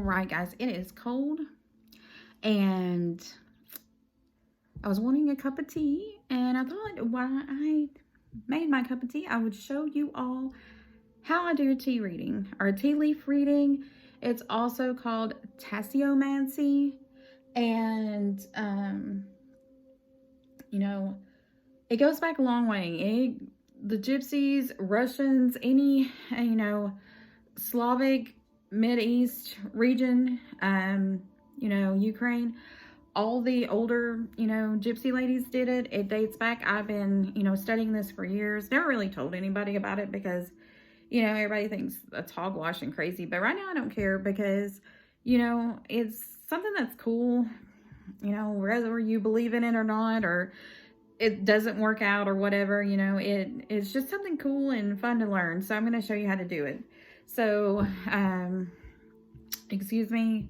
right, guys, it is cold, and I was wanting a cup of tea, and I thought while I made my cup of tea, I would show you all how I do a tea reading, or a tea leaf reading. It's also called tasseomancy, and, you know, it goes back a long way. The Gypsies, Russians, any, Slavic, Mideast region, Ukraine, all the older, Gypsy ladies did it. It dates back. I've been, studying this for years. Never really told anybody about it because, everybody thinks it's hogwash and crazy. But right now I don't care because, it's something that's cool, whether you believe in it or not, or it doesn't work out or whatever, it's just something cool and fun to learn. So I'm going to show you how to do it. So, excuse me,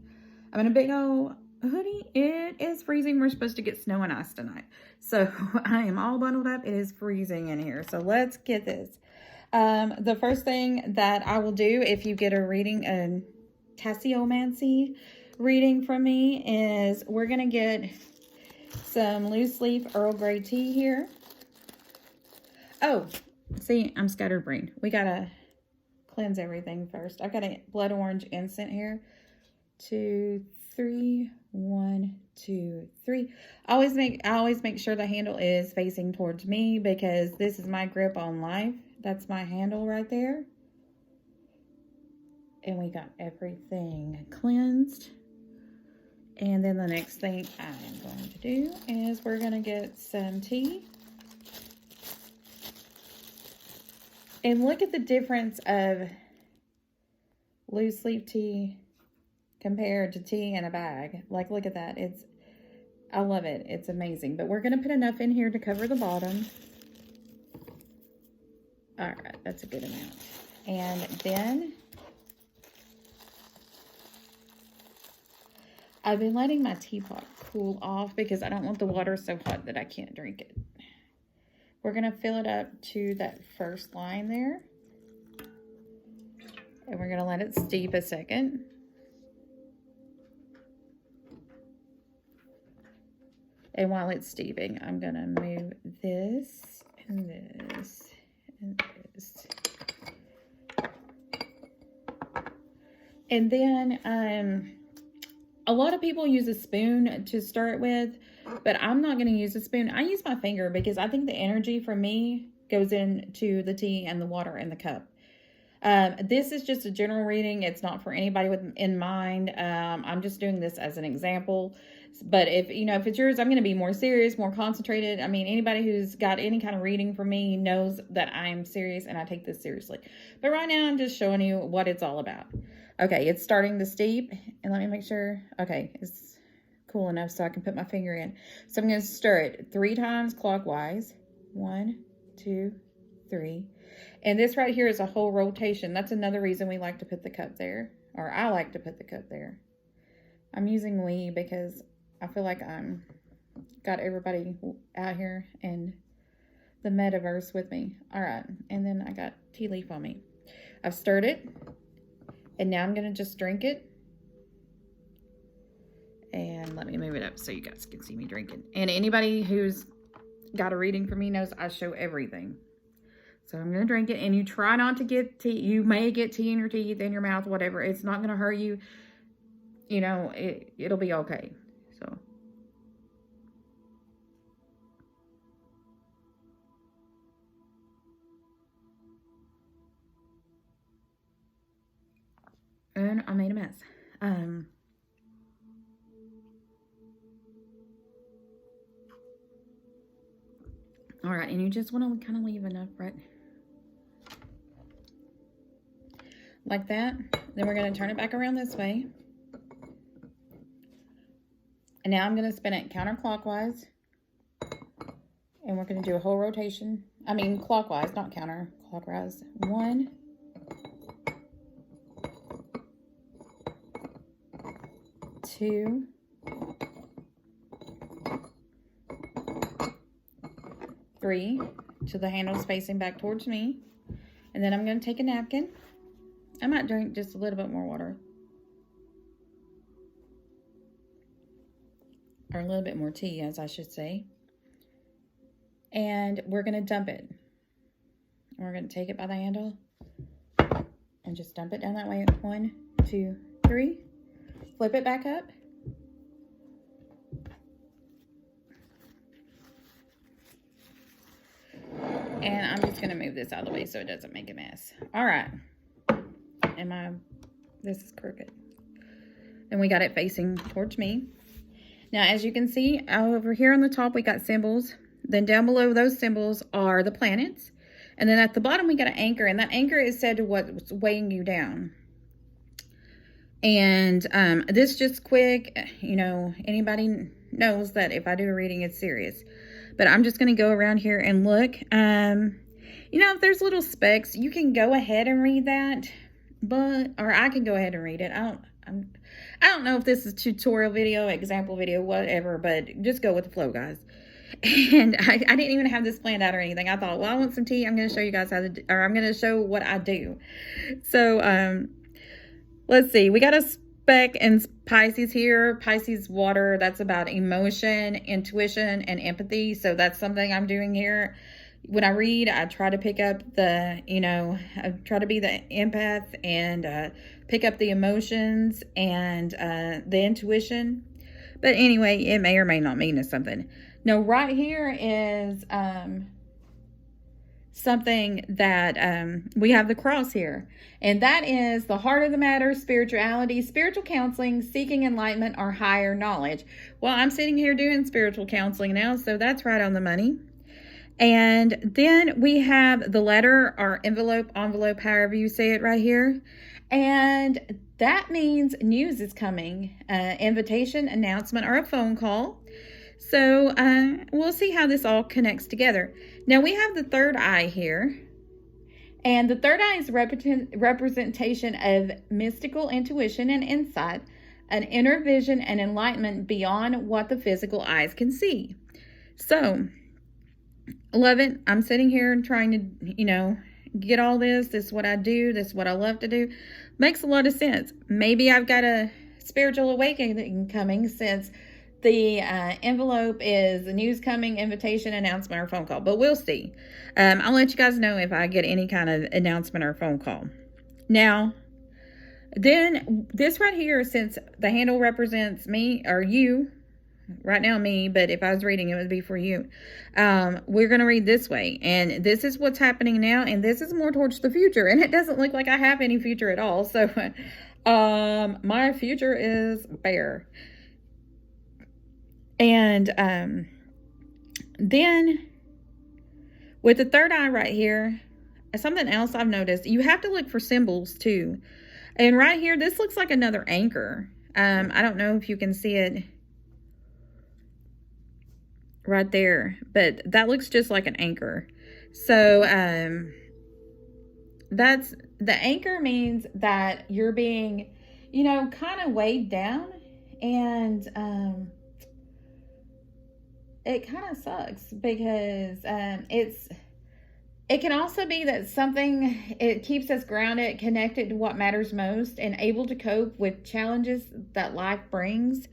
I'm in a big old hoodie. It is freezing. We're supposed to get snow and ice tonight. So I am all bundled up. It is freezing in here. So let's get this. The first thing that I will do if you get a reading, a tasseomancy reading from me, is we're going to get some loose leaf Earl Grey tea here. Oh, see, I'm scatterbrained. We got to cleanse everything first. I've got a blood orange incense here. 2, 3, 1, 2, 3. I always make sure the handle is facing towards me because this is my grip on life. That's my handle right there. And we got everything cleansed. And then the next thing I'm going to do is we're going to get some tea. And look at the difference of loose leaf tea compared to tea in a bag. Like, look at that. I love it. It's amazing. But we're going to put enough in here to cover the bottom. All right, that's a good amount. And then I've been letting my teapot cool off because I don't want the water so hot that I can't drink it. We're going to fill it up to that first line there. And we're going to let it steep a second. And while it's steeping, I'm going to move this and this and this. And then, a lot of people use a spoon to start with, but I'm not going to use a spoon. I use my finger because I think the energy for me goes into the tea and the water in the cup. This is just a general reading. It's not for anybody in mind. I'm just doing this as an example. But if it's yours, I'm going to be more serious, more concentrated. I mean, anybody who's got any kind of reading for me knows that I'm serious and I take this seriously. But right now I'm just showing you what it's all about. Okay, it's starting to steep, and let me make sure. Okay, it's cool enough so I can put my finger in. So I'm going to stir it 3 times clockwise. 1, 2, 3. And this right here is a whole rotation. That's another reason we like to put the cup there, or I like to put the cup there. I'm using we because I feel like I'm got everybody out here in the metaverse with me. All right, and then I got tea leaf on me. I've stirred it. And now I'm going to just drink it. And let me move it up so you guys can see me drinking. And anybody who's got a reading for me knows I show everything. So I'm going to drink it. And you try not to get tea. You may get tea in your teeth, in your mouth, whatever. It's not going to hurt you. It'll be okay. So. And I made a mess. All right, and you just want to kind of leave enough, right? Like that. Then we're going to turn it back around this way. And now I'm going to spin it counterclockwise. And we're going to do a whole rotation. I mean, clockwise, not counterclockwise. 1, 2, 3, so the handle's facing back towards me. And then I'm going to take a napkin. I might drink just a little bit more water. or a little bit more tea, as I should say. And we're going to dump it. We're going to take it by the handle and just dump it down that way. 1, 2, 3. Flip it back up. And I'm just going to move this out of the way so it doesn't make a mess. All right. This is crooked. And we got it facing towards me. Now, as you can see, over here on the top, we got symbols. Then down below those symbols are the planets. And then at the bottom, we got an anchor. And that anchor is said to what's weighing you down. And this just quick, you know, anybody knows that if I do a reading, it's serious. But I'm just going to go around here and look. You know, if there's little specks, you can go ahead and read that. Or I can go ahead and read it. I don't know if this is a tutorial video, example video, whatever. But just go with the flow, guys. And I didn't even have this planned out or anything. I thought, well, I want some tea. I'm going to show you guys how to, or I'm going to show what I do. So, let's see. We got a speck in Pisces here. Pisces water, that's about emotion, intuition, and empathy. So that's something I'm doing here. When I read, I try to pick up the, you know, I try to be the empath and pick up the emotions and the intuition. But anyway, it may or may not mean something. Now, right here is something that we have the cross here. And that is the heart of the matter, spirituality, spiritual counseling, seeking enlightenment, or higher knowledge. Well, I'm sitting here doing spiritual counseling now, so that's right on the money. And then we have the letter or envelope, however you say it right here. And that means news is coming, invitation, announcement, or a phone call. So we'll see how this all connects together. Now we have the third eye here. And the third eye is representation of mystical intuition and insight, an inner vision and enlightenment beyond what the physical eyes can see. So, love it. I'm sitting here and trying to, you know, get all this. This is what I do. This is what I love to do. Makes a lot of sense. Maybe I've got a spiritual awakening coming, since the envelope is the news coming, invitation, announcement, or phone call. But we'll see. I'll let you guys know if I get any kind of announcement or phone call. Now, then this right here, since the handle represents me or you, right now me, but if I was reading, it would be for you. We're going to read this way. And this is what's happening now. And this is more towards the future. And it doesn't look like I have any future at all. So my future is bare. And then with the third eye right here, something else I've noticed, you have to look for symbols too. And right here, this looks like another anchor. I don't know if you can see it right there, but that looks just like an anchor. So that's the anchor means that you're being, you know, kind of weighed down, and it kind of sucks because it can also be that something, it keeps us grounded, connected to what matters most, and able to cope with challenges that life brings.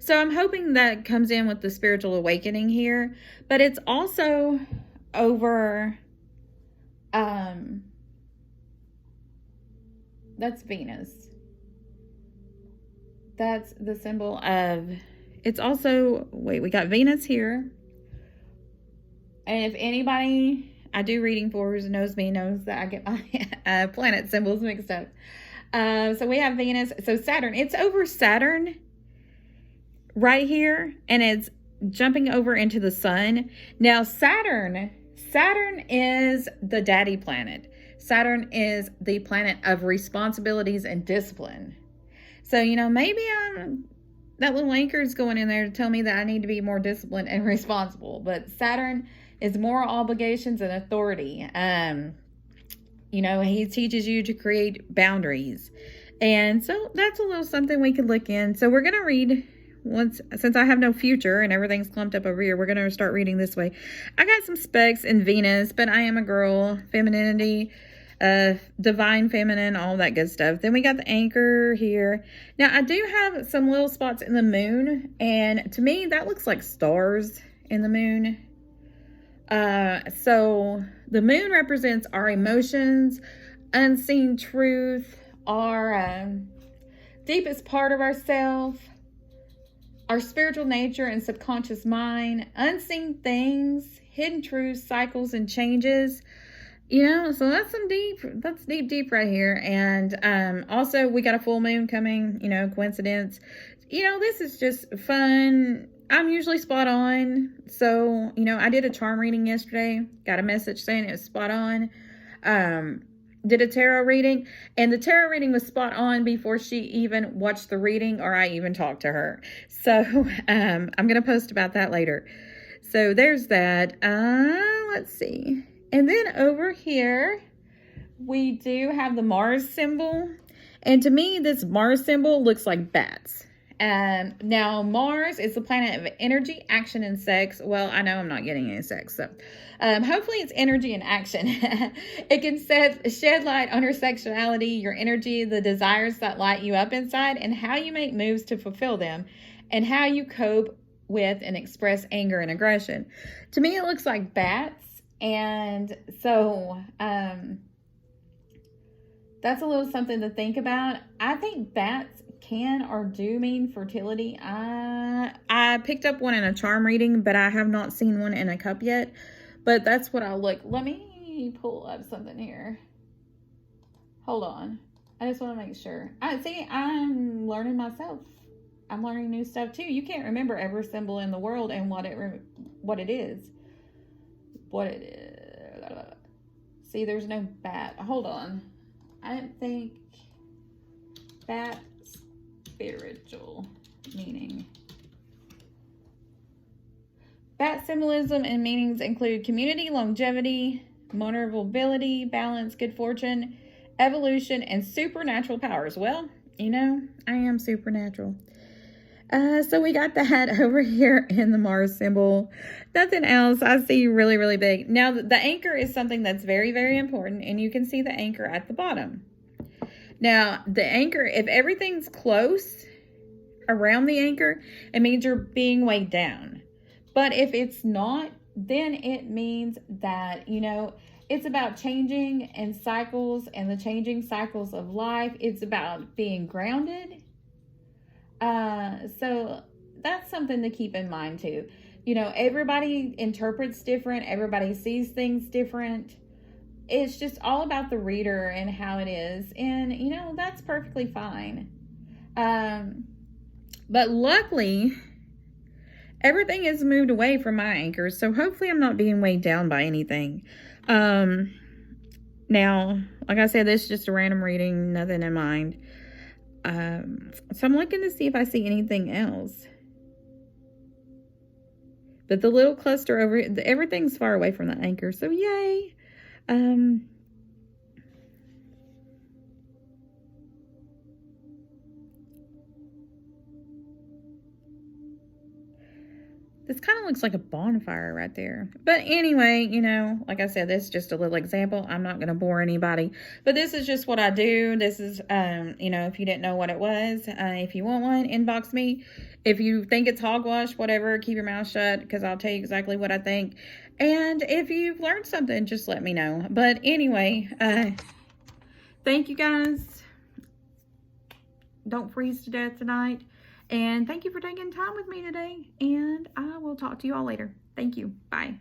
So I'm hoping that comes in with the spiritual awakening here, but it's also over, that's Venus. That's the symbol of, it's also, wait, we got Venus here. And if anybody I do reading for who knows me knows that I get my planet symbols mixed up. So we have Venus. So Saturn, it's over Saturn right here, and it's jumping over into the sun. Now Saturn is the daddy planet. Saturn is the planet of responsibilities and discipline. So, you know, maybe that little anchor is going in there to tell me that I need to be more disciplined and responsible. But Saturn is more obligations and authority. You know, he teaches you to create boundaries. And so that's a little something we could look in. So we're going to read since I have no future and everything's clumped up over here, we're going to start reading this way. I got some specs in Venus, but I am a girl, femininity, divine feminine, all that good stuff. Then we got the anchor here. Now, I do have some little spots in the moon, and to me, that looks like stars in the moon. So the moon represents our emotions, unseen truth, our deepest part of ourselves, our spiritual nature and subconscious mind, unseen things, hidden truths, cycles, and changes. You know, so that's deep right here. And also we got a full moon coming, you know, coincidence. You know, this is just fun. I'm usually spot on. So, you know, I did a charm reading yesterday. Got a message saying it was spot on. Did a tarot reading, and the tarot reading was spot on before she even watched the reading or I even talked to her. So, I'm going to post about that later. So there's that. Let's see. And then over here, we do have the Mars symbol. And to me, this Mars symbol looks like bats. Now, Mars is the planet of energy, action, and sex. Well, I know I'm not getting any sex, so hopefully it's energy and action. It can shed light on your sexuality, your energy, the desires that light you up inside, and how you make moves to fulfill them, and how you cope with and express anger and aggression. To me, it looks like bats. And so that's a little something to think about. I think bats can or do mean fertility. I picked up one in a charm reading, but I have not seen one in a cup yet. But that's what I look. Let me pull up something here. Hold on. I just want to make sure. I'm learning myself. I'm learning new stuff too. You can't remember every symbol in the world and what it is. See, there's no bat. Hold on. I didn't think bat spiritual meaning. Bat symbolism and meanings include community, longevity, vulnerability, balance, good fortune, evolution, and supernatural powers. Well, you know, I am supernatural. So we got that over here in the Mars symbol. Nothing else. I see really, really big. Now, the anchor is something that's very, very important, and you can see the anchor at the bottom. Now, the anchor, if everything's close around the anchor, it means you're being weighed down. But if it's not, then it means that, you know, it's about changing and cycles and the changing cycles of life. It's about being grounded. So that's something to keep in mind too. You know, everybody interprets different. Everybody sees things different. It's just all about the reader and how it is. And, you know, that's perfectly fine. But luckily, everything has moved away from my anchors. So hopefully I'm not being weighed down by anything. Now, like I said, this is just a random reading, nothing in mind. So I'm looking to see if I see anything else. But the little cluster over, everything's far away from the anchor. So yay. This kind of looks like a bonfire right there. But anyway, you know, like I said, this is just a little example. I'm not going to bore anybody. But this is just what I do. This is, you know, if you didn't know what it was, if you want one, inbox me. If you think it's hogwash, whatever, keep your mouth shut because I'll tell you exactly what I think. And if you've learned something, just let me know. But anyway, thank you guys. Don't freeze to death tonight. And thank you for taking time with me today. And I will talk to you all later. Thank you. Bye.